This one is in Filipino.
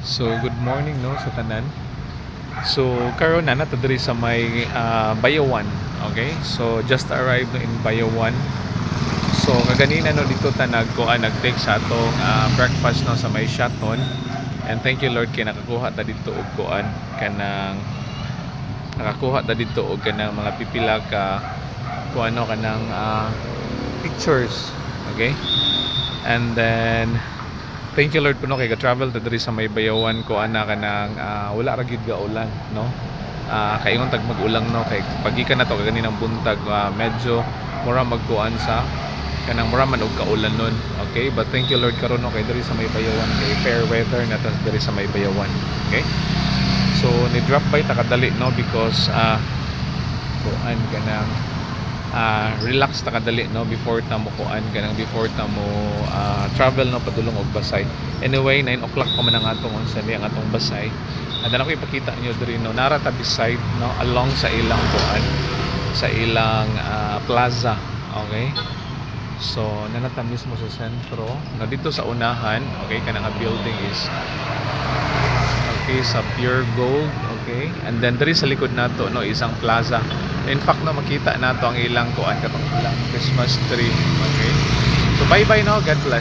So good morning no sa tanan. So karon na nato diri sa may Bayawan. Okay? So just arrived no in Bayawan. So kaganina no dito ta nag-take sa atong breakfast no sa may Shaton. And thank you Lord kay nakakuha ta dito og kuan kanang nakakuha ta dito og kanang mga pipila ka kuan no kanang pictures. Okay? And then thank you Lord puno kay ga-travel ta diri sa may Bayawan ko ana kanang wala ra gyud ga ulan no. Kaingon tag mag-ulang no kay pagikan na to kaninang buntag medyo mura magkuan sa kanang mura man og kaulan nun. Okay? But thank you Lord karon no kay diri sa may Bayawan kay fair weather na tas diri sa may Bayawan. Okay? So ni drop by ta kadali no because kuan kanang relax ta kadali no before ta mo kuan kanang before ta mo travel no padulong og Basay. Anyway 9 o'clock pa man ang atong unsa ni ang atong Basay. And then ako ipakita niyo diri no nara ta beside no along sa ilang kuan sa ilang plaza. Okay? So nanata mismo sa sentro no dito sa unahan. Okay, kanang building is okay sa Pure Gold. Okay, and then diri sa likod nato no isang plaza. In fact no makita nato ang ilang kuan katong ilang Christmas tree. Okay, so bye bye no, God bless.